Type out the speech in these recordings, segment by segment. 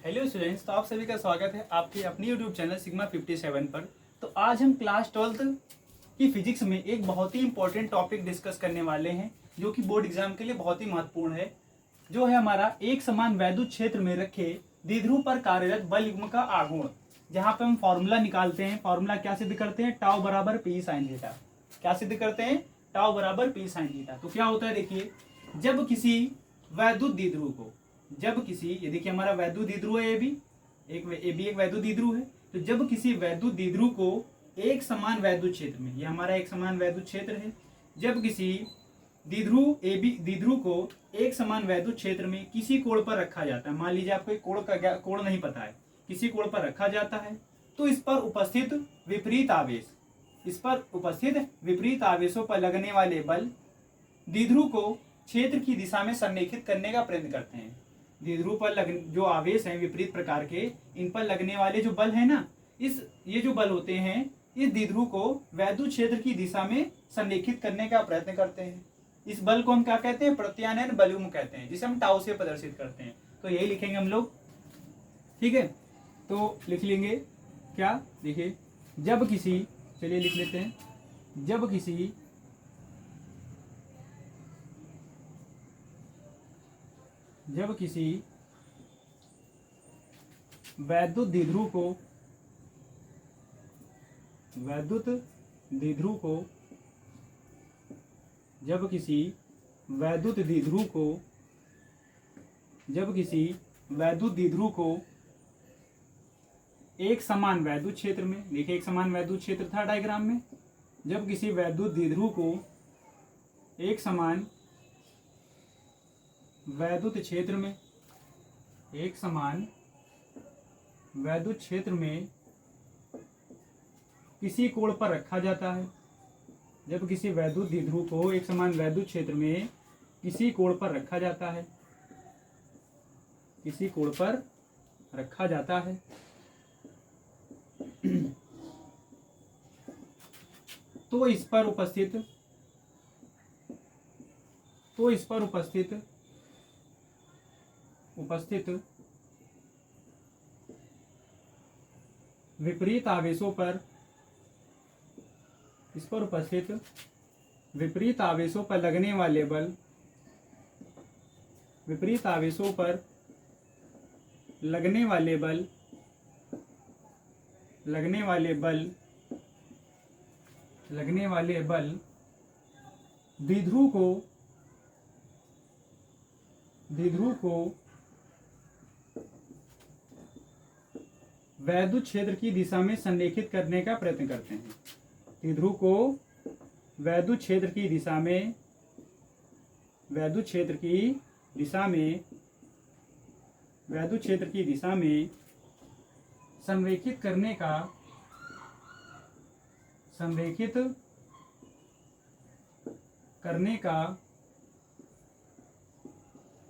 Hello students, तो आप सभी का स्वागत है आपके अपनी यूट्यूब चैनल सिग्मा 57 पर। तो आज हम क्लास 12 की फिजिक्स में एक बहुत ही इंपॉर्टेंट टॉपिक डिस्कस करने वाले हैं जो कि बोर्ड एग्जाम के लिए बहुत ही महत्वपूर्ण है, जो है हमारा एक समान वैद्युत क्षेत्र में रखे द्विध्रुव पर कार्यरत बल युग्म का आघूर्ण। जहाँ पे हम फॉर्मूला निकालते हैं, फॉर्मूला क्या सिद्ध करते हैं, टाउ बराबर पी साइन थीटा। क्या सिद्ध करते हैं, टाउ बराबर पी साइन थीटा। तो क्या होता है देखिए, जब किसी वैद्युत द्विध्रुव को, जब किसी, ये देखिए हमारा वैद्युत द्विध्रुव है, ए बी एक वैद्युत द्विध्रुव है। तो जब किसी वैद्युत द्विध्रुव को एक समान वैद्युत क्षेत्र में, ये हमारा एक समान वैद्युत क्षेत्र है, जब किसी द्विध्रुव ए बी द्विध्रुव को एक समान वैद्युत क्षेत्र में किसी कोण पर रखा जाता है, मान लीजिए आपको एक कोण नहीं पता है, किसी कोण पर रखा जाता है, तो इस पर उपस्थित विपरीत आवेश, इस पर उपस्थित विपरीत आवेशों पर लगने वाले बल द्विध्रुव को क्षेत्र की दिशा में संरेखित करने का प्रयत्न करते हैं। द्विध्रुव पर जो आवेश हैं विपरीत प्रकार के, इन पर लगने वाले जो बल है ना, ये जो बल होते हैं इस द्विध्रुव को वैद्युत क्षेत्र की दिशा में संरेखित करने का प्रयत्न करते हैं। इस बल को हम क्या कहते हैं, प्रत्यानयन बलयुग्म कहते हैं, जिसे हम टाउ से प्रदर्शित करते हैं। तो यही लिखेंगे हम लोग, ठीक है। तो लिख लेंगे क्या, देखिए जब किसी, चलिए लिख लेते हैं, जब किसी वैद्युत द्विध्रुव को जब किसी वैद्युत द्विध्रुव को एक समान वैद्युत क्षेत्र में, देखिए एक समान वैद्युत क्षेत्र था डायग्राम में, जब किसी वैद्युत द्विध्रुव को एक समान वैद्युत क्षेत्र में, एक समान वैद्युत क्षेत्र में किसी कोण पर रखा जाता है, जब किसी वैद्युत द्विध्रुव को एक समान वैद्युत क्षेत्र में किसी कोण पर रखा जाता है, किसी कोण पर रखा जाता है, तो इस पर उपस्थित विपरीत आवेशों पर, इस पर उपस्थित विपरीत आवेशों पर लगने वाले बल, विपरीत आवेशों पर लगने वाले बल द्विध्रुव को वैद्युत क्षेत्र की दिशा में संरेखित करने का प्रयत्न करते हैं। द्विध्रुव को वैद्युत क्षेत्र की दिशा में संरेखित करने का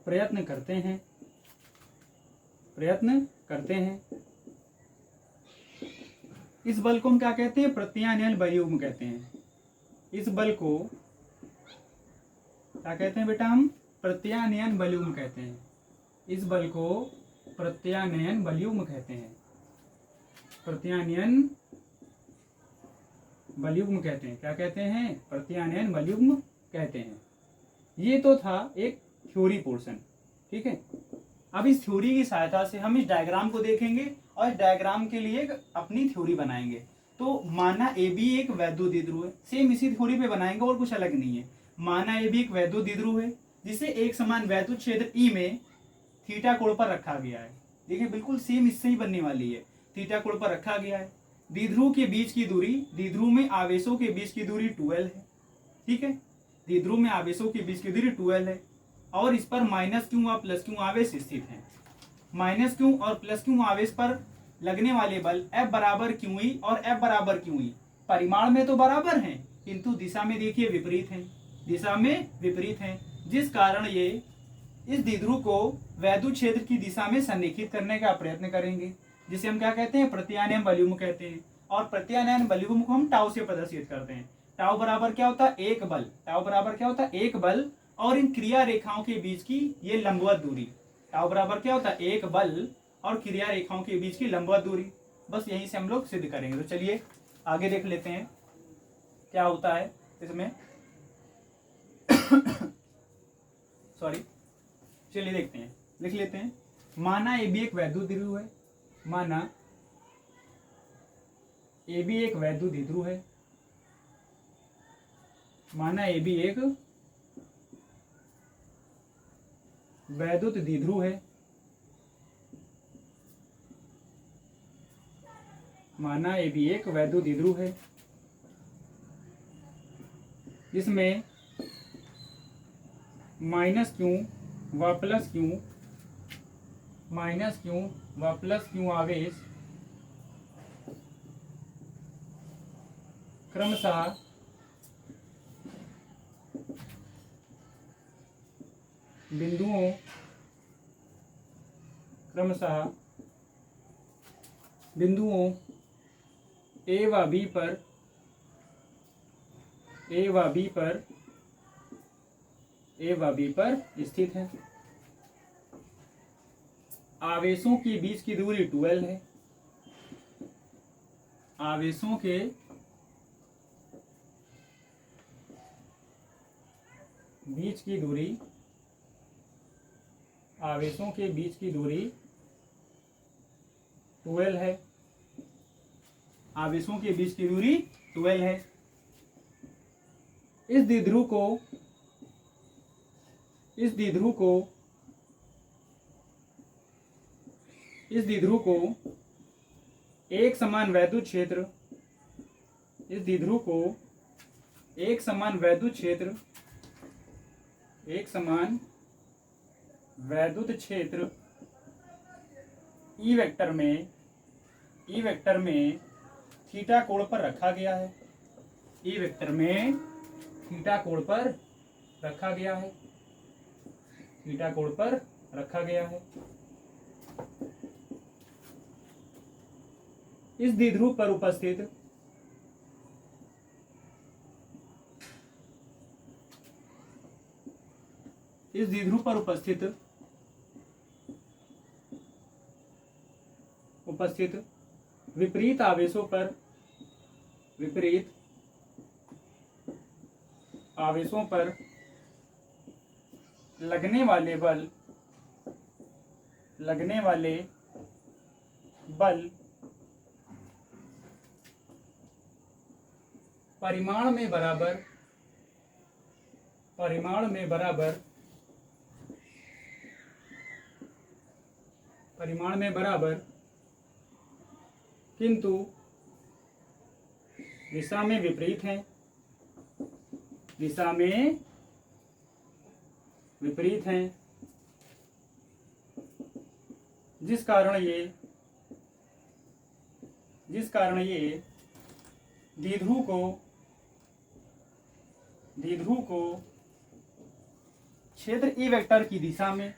प्रयत्न करते हैं। इस बल को हम क्या कहते हैं, प्रत्यानयन बलयुग्म कहते हैं। इस बल को क्या कहते हैं बेटा, हम प्रत्यानयन बलयुग्म कहते हैं। इस बल को प्रत्यानयन बलयुग्म कहते हैं, प्रत्यानयन बलयुग्म कहते हैं। क्या कहते हैं, प्रत्यानयन बलयुग्म कहते हैं। ये तो था एक थ्योरी पोर्शन, ठीक है। अब इस थ्योरी की सहायता से हम इस डायग्राम को देखेंगे और इस डायग्राम के लिए अपनी थ्योरी बनाएंगे। तो माना ए बी एक वैद्युत द्विध्रुव है, सेम इसी थ्योरी पे बनाएंगे और कुछ अलग नहीं है। माना ए बी एक वैद्युत द्विध्रुव है जिसे एक समान वैद्युत क्षेत्र ई में थीटा कोण पर रखा गया है। देखिए बिल्कुल सेम इससे ही बनने वाली है, थीटा कोण पर रखा गया है। द्विध्रुव के बीच की दूरी, द्विध्रुव में आवेशों के बीच की दूरी 12 है, ठीक है। द्विध्रुव में आवेशों के बीच की दूरी 12 है और इस पर माइनस क्यू और प्लस क्यू आवेश स्थित हैं। माइनस क्यू और प्लस क्यू आवेश पर लगने वाले बल F बराबर क्यू ई और F बराबर क्यू ई परिमाण में तो बराबर हैं, किंतु दिशा में देखिए विपरीत हैं, जिस कारण ये इस द्विध्रुव को वैद्युत क्षेत्र की दिशा में संरेखित करने का प्रयत्न करेंगे, जिसे हम क्या कहते हैं, प्रत्यानयन बलयुग्म कहते हैं। और प्रत्यानयन बलयुग्म को हम टाउ से प्रदर्शित करते हैं। टाउ बराबर क्या होता है, एक बल। टाउ बराबर क्या होता है, एक बल और इन क्रिया रेखाओं के बीच की ये लंबवत दूरी। टाउ बराबर क्या होता है, एक बल और क्रिया रेखाओं के बीच की लंबवत दूरी। बस यहीं से हम लोग सिद्ध करेंगे। तो चलिए आगे देख लेते हैं क्या होता है इसमें। सॉरी, चलिए देखते हैं, लिख लेते हैं। माना ए बी एक वैद्युत द्विध्रुव है। माना ए बी एक वैद्युत द्विध्रुव है। माना ए बी एक वैद्युत द्विध्रुव है। माना ए बी एक वैद्युत द्विध्रुव है जिसमें माइनस क्यू व प्लस क्यू आवेश क्रमशः बिंदुओं ए व बी पर स्थित है। आवेशों के बीच की दूरी 12 है। आवेशों के बीच की दूरी 12 है। आवेशों के बीच की दूरी 12 है। इस द्विध्रुव को एक समान वैद्युत क्षेत्र ई वेक्टर में थीटा कोण पर रखा गया है। ई वेक्टर में थीटा कोण पर रखा गया है। इस द्विध्रुव पर उपस्थित विपरीत आवेशों पर लगने वाले बल परिमाण में बराबर किंतु दिशा में विपरीत हैं। जिस कारण ये द्विध्रुव को क्षेत्र ई वेक्टर की दिशा में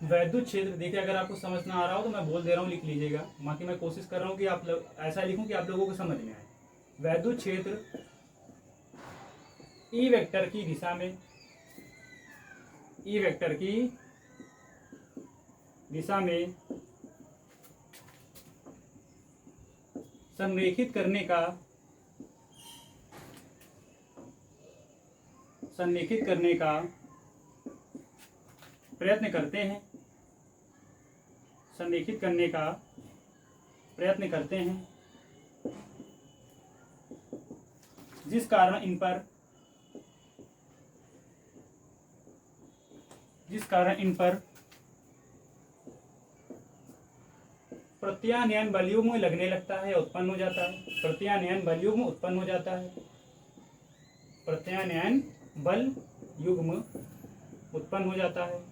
वैद्युत क्षेत्र, देखिए अगर आपको समझ ना आ रहा हो तो मैं बोल दे रहा हूँ, लिख लीजिएगा। बाकी मैं कोशिश कर रहा हूँ कि आप लोग ऐसा लिखूं कि आप लोगों को समझ में आए। वैद्युत क्षेत्र ई वेक्टर की दिशा में संरेखित करने का प्रयत्न करते हैं। जिस कारण इन पर प्रत्यानयन बलयुग्म लगने लगता है, उत्पन्न हो जाता है। प्रत्यानयन बल युग्म उत्पन्न हो जाता है।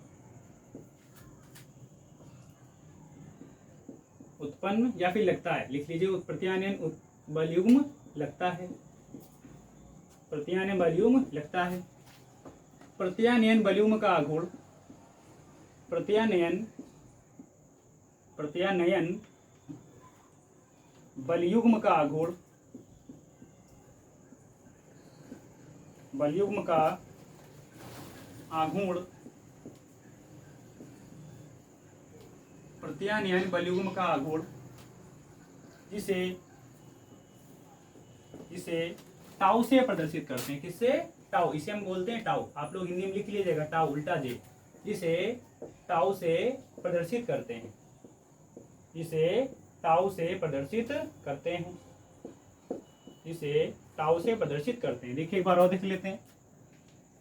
उत्पन्न या फिर लगता है, लिख लीजिए। प्रत्यानयन बलयुग्म लगता है। प्रत्यानयन बलयुग्म का आघूर्ण प्रत्यानयन बलयुग्म का आघूर्ण प्रत्यानयन बलयुग्म का आघूर्ण जिसे टाउ से प्रदर्शित करते हैं। किससे? टाउ, इसे हम बोलते हैं टाउ। आप लोग हिंदी में लिख लीजिएगा टाउ, उल्टा जे। जिसे टाउ से प्रदर्शित करते हैं, जिसे टाउ से प्रदर्शित करते हैं, जिसे टाउ से प्रदर्शित करते हैं। देखिए एक बार और देख लेते हैं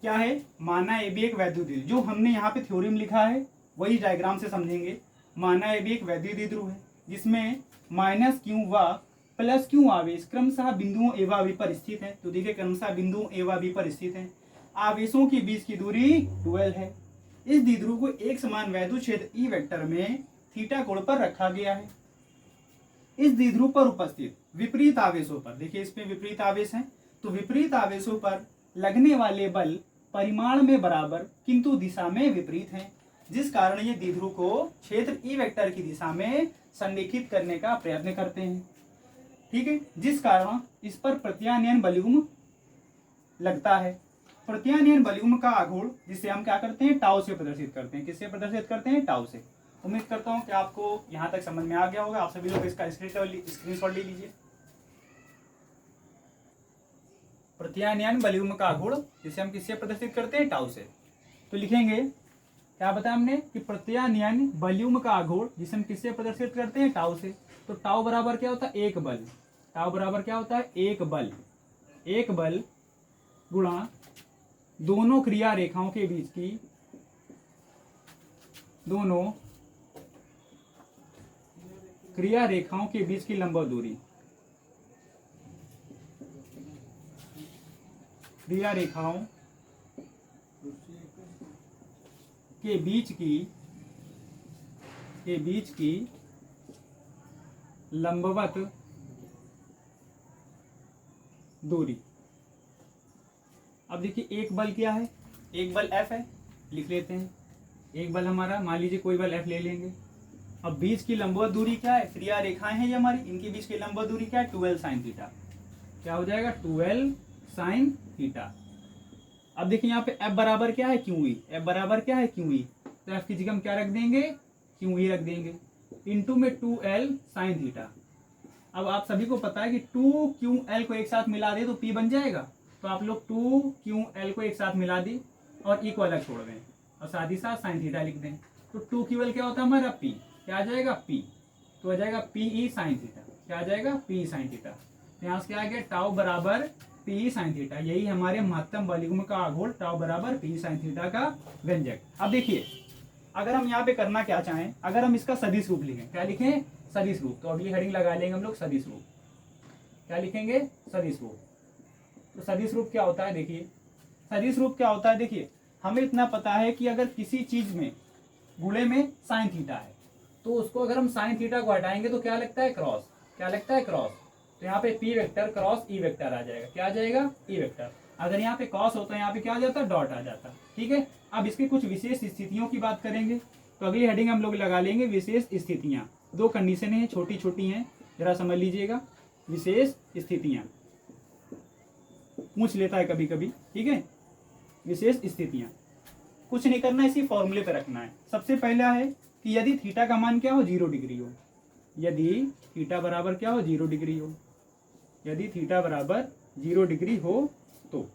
क्या है। माना ए भी एक वैद्युत द्विध्रुव, जो हमने यहाँ पे थ्योरी में लिखा है वही डायग्राम से समझेंगे। माना ए भी एक वैद्युत द्विध्रुव है जिसमें माइनस क्यू व प्लस क्यू आवेश क्रमशः बिंदुओं ए व बी पर स्थित है। तो देखिए क्रमशः बिंदुओं ए व बी पर स्थित है। आवेशों के बीच की दूरी 12 है। इस द्विध्रुव को एक समान वैद्युत क्षेत्र ई वेक्टर में थीटा कोण पर रखा गया है। इस द्विध्रुव पर उपस्थित विपरीत आवेशों पर, देखिए इसमें विपरीत आवेश हैं, तो विपरीत आवेशों पर लगने वाले बल परिमाण में बराबर किंतु दिशा में विपरीत हैं, जिस कारण ये द्विध्रुव को क्षेत्र ई वेक्टर की दिशा में संरेखित करने का प्रयत्न करते हैं। ठीक है, जिस कारण इस पर प्रत्यानयन बलयुग्म लगता है। प्रत्यानयन बलयुग्म का आघूर्ण जिसे हम क्या करते हैं, टाउ से प्रदर्शित करते हैं। किससे प्रदर्शित करते हैं? टाउ से। उम्मीद करता हूं कि आपको यहां तक समझ में आ गया होगा। आप सभी लोग इसका स्क्रीनशॉट ले लीजिए। प्रत्यानयन बलयुग्म का आघूर्ण जिसे हम किससे प्रदर्शित करते हैं? टाउ से। तो लिखेंगे क्या बताया हमने कि प्रत्यानयन बलयुग्म का आघूर्ण जिसे हम किससे प्रदर्शित करते हैं? टाउ से। तो टाउ बराबर क्या होता है? एक बल। टाउ बराबर क्या होता है? एक बल। एक बल गुणा दोनों क्रिया रेखाओं के बीच की, दोनों क्रिया रेखाओं के बीच की लंबवत दूरी। क्रिया रेखाओं के बीच की लंबवत दूरी। अब देखिए एक बल क्या है? एक बल F है, लिख लेते हैं। एक बल हमारा, मान लीजिए कोई बल F ले लेंगे। अब बीच की लंबवत दूरी क्या है? क्रिया रेखाएं हैं ये हमारी, इनके बीच की लंबवत दूरी क्या है? 12 साइन थीटा। क्या हो जाएगा? 12 साइन थीटा। अब देखिए यहाँ पे F बराबर क्या है? Q E. F बराबर क्या है? Q E. तो F की जगह हम क्या रख देंगे? क्यू ई रख देंगे। इंटू में 2L साइन थीटा। अब आप सभी को पता है कि 2QL को एक साथ मिला दे तो P बन जाएगा। तो आप लोग 2QL को एक साथ मिला दी और E को अलग छोड़ दें और साथ ही साथ साइन थीटा लिख दें। तो 2QL क्या होता है हमारा? P। क्या आ जाएगा? P। तो आ जाएगा PE साइन थीटा। क्या आ जाएगा? PE sine theta. तो यहाँ से क्या आ गया? टाउ बराबर PE साइन थीटा। यही हमारे महत्तम बलयुग्म का आघूर्ण टाउ बराबर PE साइन थीटा का व्यंजक। अब देखिए अगर हम यहाँ पे करना क्या चाहें, अगर हम इसका सदिश रूप लिखें, क्या लिखें? सदिश रूप। तो अगली हेडिंग लगा लेंगे हम लोग सदिश रूप। क्या लिखेंगे? सदिश रूप। तो सदिश रूप क्या होता है? देखिए सदिश रूप क्या होता है, देखिए हमें इतना पता है कि अगर किसी चीज में गुणे में साइन थीटा है तो उसको अगर हम साइन थीटा को हटाएंगे तो क्या लगता है? क्रॉस। क्या लगता है? क्रॉस। तो यहाँ पे P vector cross E vector आ जाएगा। क्या आ जाएगा? E vector. अगर यहाँ पे क्रॉस होता है यहाँ पे क्या आ जाता? डॉट आ जाता। ठीक है, अब इसकी कुछ विशेष स्थितियों की बात करेंगे। तो अगली हेडिंग हम लोग लगा लेंगे विशेष स्थितियां। दो कंडीशन है, छोटी छोटी हैं, जरा समझ लीजिएगा। विशेष स्थितियां पूछ लेता है कभी कभी। ठीक है, विशेष स्थितियां कुछ नहीं करना, इसी फॉर्मूले पे रखना है। सबसे पहला है कि यदि थीटा का मान क्या हो? 0 डिग्री हो। यदि थीटा बराबर क्या हो? 0 डिग्री हो। यदि थीटा बराबर 0 डिग्री हो तो,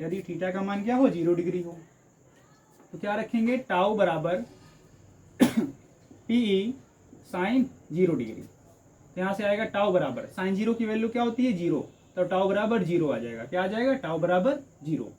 यदि थीटा का मान क्या हो? 0 डिग्री हो तो क्या रखेंगे? टाउ बराबर PE साइन 0 डिग्री। यहाँ से आएगा टाउ बराबर साइन 0 की वैल्यू क्या होती है? 0। तो टाउ बराबर 0 आ जाएगा। क्या आ जाएगा? टाउ बराबर 0।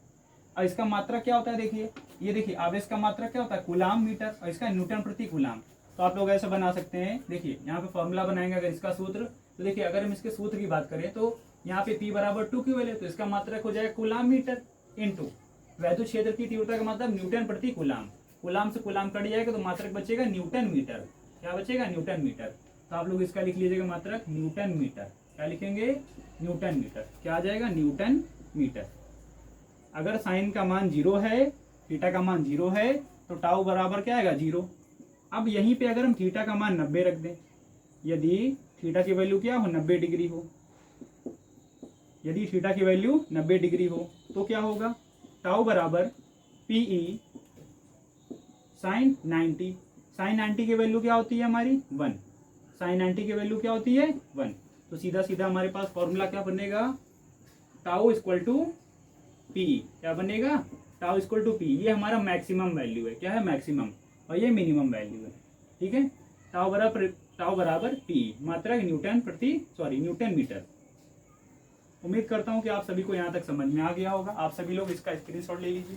और इसका मात्रा क्या होता है? देखिए ये देखिए आवेश का मात्रा क्या होता है? कूलाम मीटर, और इसका न्यूटन प्रति कूलाम। तो आप लोग ऐसा बना सकते हैं। देखिए यहाँ पे फॉर्मूला बनाएंगे अगर इसका सूत्र, तो देखिए अगर हम इसके सूत्र की बात करें तो यहाँ पे P बराबर 2QL है, तो इसका मात्रक हो जाएगा कूलाम मीटर इंटू वैद्युत क्षेत्र की तीव्रता का मतलब न्यूटन प्रति कूलाम। कूलाम से कूलाम कट जाएगा तो मात्रक बचेगा न्यूटन मीटर। क्या बचेगा? Newton metre. तो आप लोग इसका लिख लीजिएगा मात्रक न्यूटन मीटर। क्या लिखेंगे? Newton metre. क्या आ जाएगा? Newton metre. अगर साइन का मान 0 है, थीटा का मान 0 है तो टाउ बराबर क्या आएगा? 0। अब यहीं पे अगर हम थीटा का मान 90 रख दें, यदि थीटा की वैल्यू क्या हो? 90 डिग्री हो। यदि थीटा की वैल्यू 90 डिग्री हो तो क्या होगा? टाउ बराबर PE साइन 90। साइन 90 की वैल्यू क्या होती है हमारी 1, साइन 90 की वैल्यू क्या होती है 1। तो सीधा सीधा हमारे पास फॉर्मूला क्या बनेगा, टाउ इक्वल टू पी, क्या बनेगा टाउ इक्वल टू पी। ये हमारा मैक्सिमम वैल्यू है, क्या है मैक्सिमम, और ये मिनिमम वैल्यू है, ठीक है। टाउ बराबर पी, मात्रक न्यूटन मीटर। उम्मीद करता हूँ कि आप सभी को यहाँ तक समझ में आ गया होगा। आप सभी लोग इसका स्क्रीनशॉट ले लीजिए।